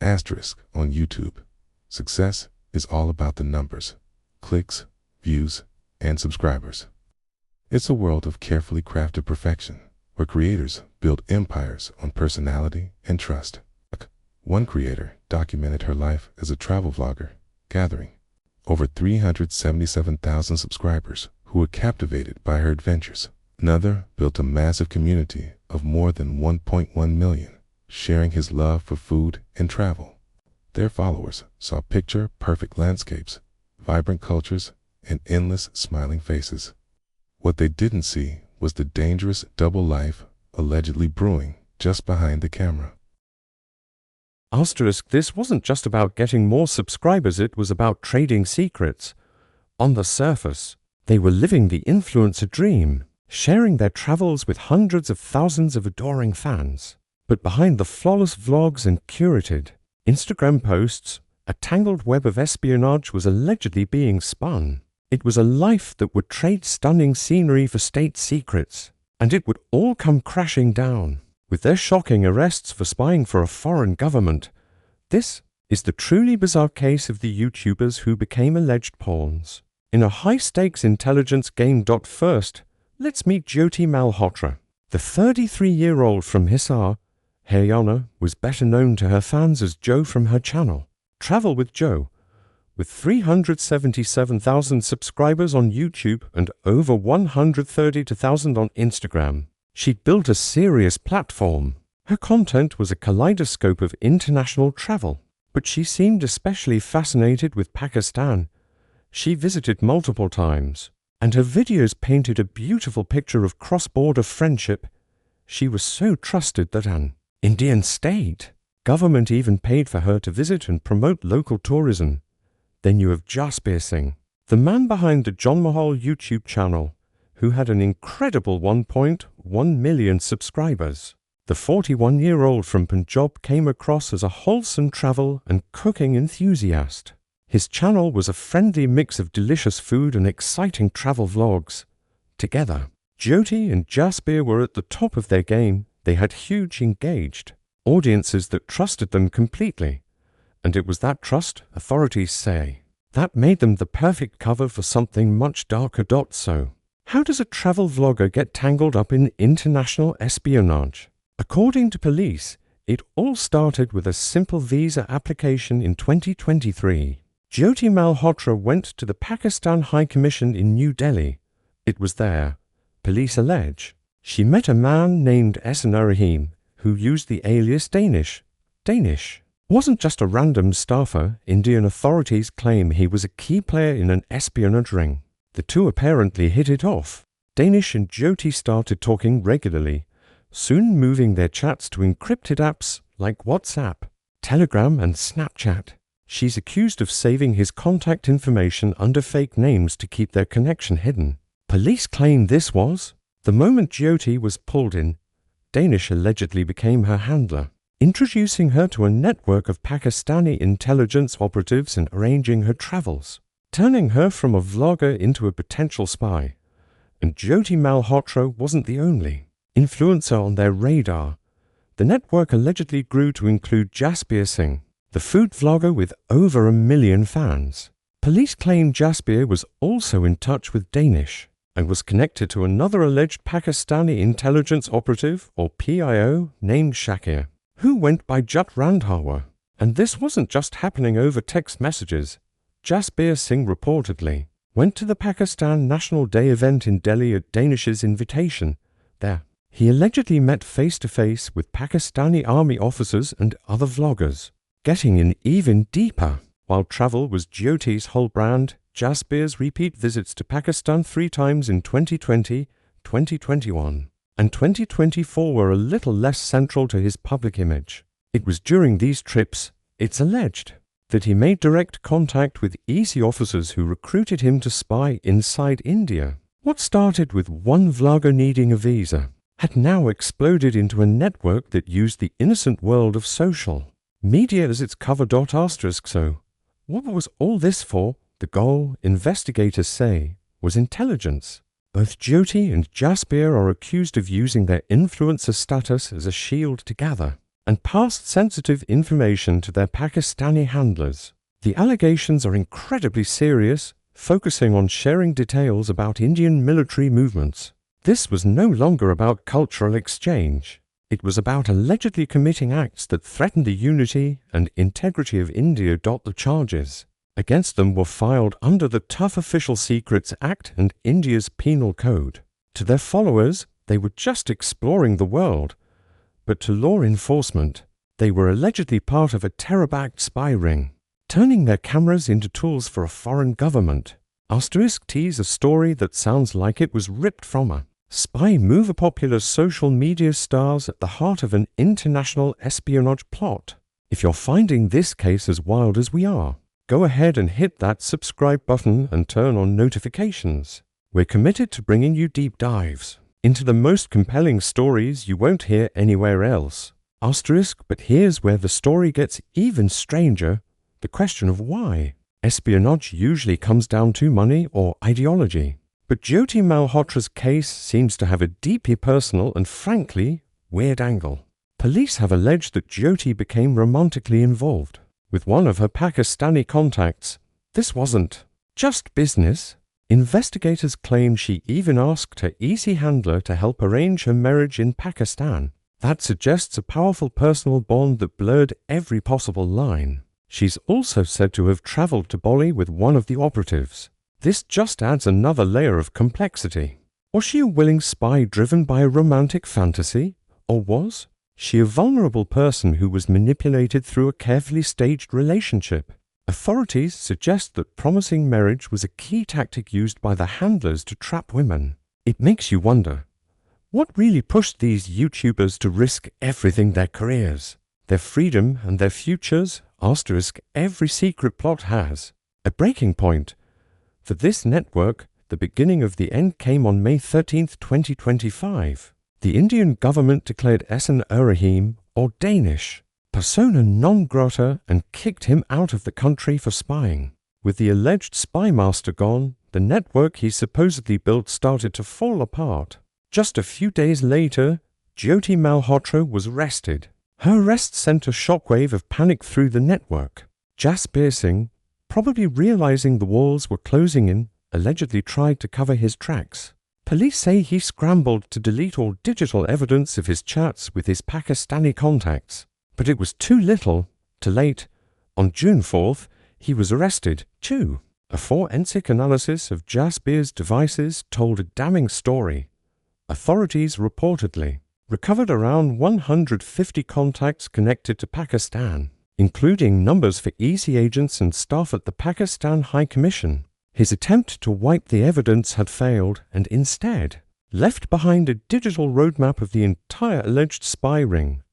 Asterisk on YouTube. Success is all about the numbers, clicks, views, and subscribers. It's a world of carefully crafted perfection, where creators build empires on personality and trust. One creator documented her life as a travel vlogger, gathering over 377,000 subscribers who were captivated by her adventures. Another built a massive community of more than 1.1 million, sharing his love for food and travel. Their followers saw picture-perfect landscapes, vibrant cultures, and endless smiling faces. What they didn't see was the dangerous double life allegedly brewing just behind the camera. Asterisk, this wasn't just about getting more subscribers, it was about trading secrets. On the surface, they were living the influencer dream, sharing their travels with hundreds of thousands of adoring fans. But behind the flawless vlogs and curated Instagram posts, a tangled web of espionage was allegedly being spun. It was a life that would trade stunning scenery for state secrets, and it would all come crashing down with their shocking arrests for spying for a foreign government. This is the truly bizarre case of the YouTubers who became alleged pawns in a high-stakes intelligence game. First, let's meet Jyoti Malhotra. The 33-year-old from Hisar, Haryana, was better known to her fans as Jo from her channel, Travel with Jo. With 377,000 subscribers on YouTube and over 132,000 on Instagram, she'd built a serious platform. Her content was a kaleidoscope of international travel, but she seemed especially fascinated with Pakistan. She visited multiple times, and her videos painted a beautiful picture of cross-border friendship. She was so trusted that an Indian state government even paid for her to visit and promote local tourism. Then you have Jasbir Singh, the man behind the John Mahal YouTube channel, who had an incredible 1.1 million subscribers. The 41-year-old from Punjab came across as a wholesome travel and cooking enthusiast. His channel was a friendly mix of delicious food and exciting travel vlogs. Together, Jyoti and Jasbir were at the top of their game. They had huge engaged audiences that trusted them completely. And it was that trust, authorities say, that made them the perfect cover for something much darker. So, how does a travel vlogger get tangled up in international espionage? According to police, it all started with a simple visa application in 2023. Jyoti Malhotra went to the Pakistan High Commission in New Delhi. It was there, police allege, she met a man named Rahim, who used the alias Danish. Danish wasn't just a random staffer. Indian authorities claim he was a key player in an espionage ring. The two apparently hit it off. Danish and Jyoti started talking regularly, soon moving their chats to encrypted apps like WhatsApp, Telegram, and Snapchat. She's accused of saving his contact information under fake names to keep their connection hidden. Police claim this was the moment Jyoti was pulled in. Danish allegedly became her handler, introducing her to a network of Pakistani intelligence operatives and arranging her travels, turning her from a vlogger into a potential spy. And Jyoti Malhotra wasn't the only influencer on their radar. The network allegedly grew to include Jasbir Singh, the food vlogger with over 1 million fans. Police claim Jasbir was also in touch with Danish and was connected to another alleged Pakistani intelligence operative, or PIO, named Shakir, who went by Jut Randhawa. And this wasn't just happening over text messages. Jasbir Singh reportedly went to the Pakistan National Day event in Delhi at Danish's invitation. There, he allegedly met face-to-face with Pakistani army officers and other vloggers. Getting in even deeper, while travel was Jyoti's whole brand, Jasbir's repeat visits to Pakistan 3 times in 2020, 2021, and 2024 were a little less central to his public image. It was during these trips, it's alleged, that he made direct contact with EC officers who recruited him to spy inside India. What started with one vlogger needing a visa had now exploded into a network that used the innocent world of social media as its cover. So, what was all this for? The goal, investigators say, was intelligence. Both Jyoti and Jasbir are accused of using their influencer status as a shield to gather and passed sensitive information to their Pakistani handlers. The allegations are incredibly serious, focusing on sharing details about Indian military movements. This was no longer about cultural exchange. It was about allegedly committing acts that threatened the unity and integrity of India. The charges against them were filed under the Tough Official Secrets Act and India's Penal Code. To their followers, they were just exploring the world, but to law enforcement, they were allegedly part of a terror-backed spy ring, turning their cameras into tools for a foreign government. *Tease a story that sounds like it was ripped from a spy movie. Popular social media stars at the heart of an international espionage plot. If you're finding this case as wild as we are, go ahead and hit that subscribe button and turn on notifications. We're committed to bringing you deep dives into the most compelling stories you won't hear anywhere else. But here's where the story gets even stranger. The question of why. Espionage usually comes down to money or ideology. But Jyoti Malhotra's case seems to have a deeply personal and frankly weird angle. Police have alleged that Jyoti became romantically involved with one of her Pakistani contacts. This wasn't just business. Investigators claim she even asked her easy handler to help arrange her marriage in Pakistan. That suggests a powerful personal bond that blurred every possible line. She's also said to have traveled to Bali with one of the operatives. This just adds another layer of complexity. Was she a willing spy driven by a romantic fantasy? Or was she a vulnerable person who was manipulated through a carefully staged relationship? Authorities suggest that promising marriage was a key tactic used by the handlers to trap women. It makes you wonder, what really pushed these YouTubers to risk everything: their careers, their freedom, and their futures? Every secret plot has a breaking point. For this network, the beginning of the end came on May 13, 2025. The Indian government declared Esan Rahim, or Danish, persona non grata and kicked him out of the country for spying. With the alleged spy master gone, the network he supposedly built started to fall apart. Just a few days later, Jyoti Malhotra was arrested. Her arrest sent a shockwave of panic through the network. Jasbir Singh, probably realizing the walls were closing in, allegedly tried to cover his tracks. Police say he scrambled to delete all digital evidence of his chats with his Pakistani contacts. But it was too little, too late. On June 4th, he was arrested, too. A forensic analysis of Jasbir's devices told a damning story. Authorities reportedly recovered around 150 contacts connected to Pakistan, including numbers for EC agents and staff at the Pakistan High Commission. His attempt to wipe the evidence had failed and instead left behind a digital roadmap of the entire alleged spy ring.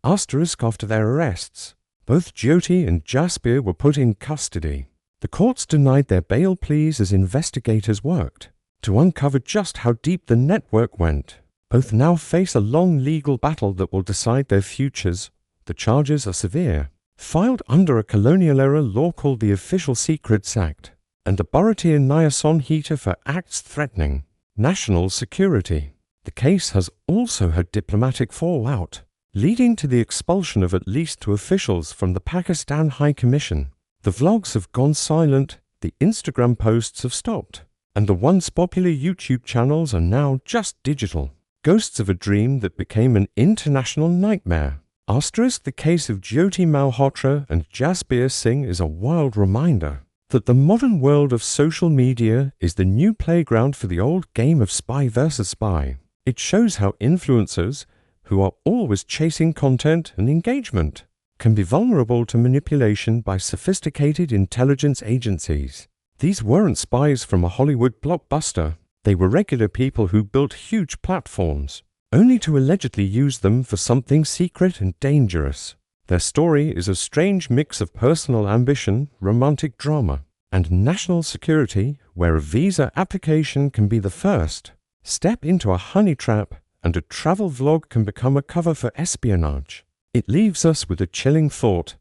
After their arrests, both Jyoti and Jasbir were put in custody. The courts denied their bail pleas as investigators worked to uncover just how deep the network went. Both now face a long legal battle that will decide their futures. The charges are severe, filed under a colonial-era law called the Official Secrets Act, and a Bharatiya Nyaya Sanhita for acts threatening national security. The case has also had diplomatic fallout, leading to the expulsion of at least 2 officials from the Pakistan High Commission. The vlogs have gone silent, the Instagram posts have stopped, and the once popular YouTube channels are now just digital ghosts of a dream that became an international nightmare. The case of Jyoti Malhotra and Jasbir Singh is a wild reminder that the modern world of social media is the new playground for the old game of spy versus spy. It shows how influencers, who are always chasing content and engagement, can be vulnerable to manipulation by sophisticated intelligence agencies. These weren't spies from a Hollywood blockbuster. They were regular people who built huge platforms, only to allegedly use them for something secret and dangerous. Their story is a strange mix of personal ambition, romantic drama, and national security, where a visa application can be the first step into a honey trap and a travel vlog can become a cover for espionage. It leaves us with a chilling thought.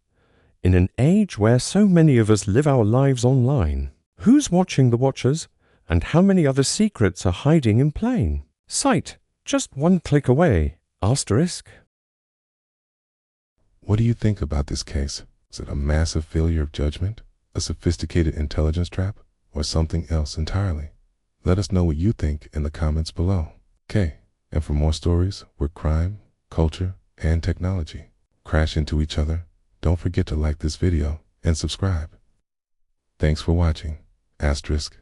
In an age where so many of us live our lives online, who's watching the watchers, and how many other secrets are hiding in plain sight, just one click away? What do you think about this case? Is it a massive failure of judgment, a sophisticated intelligence trap, or something else entirely? Let us know what you think in the comments below. Okay, and for more stories where crime, culture, and technology crash into each other, don't forget to like this video and subscribe. Thanks for watching. Asterisk.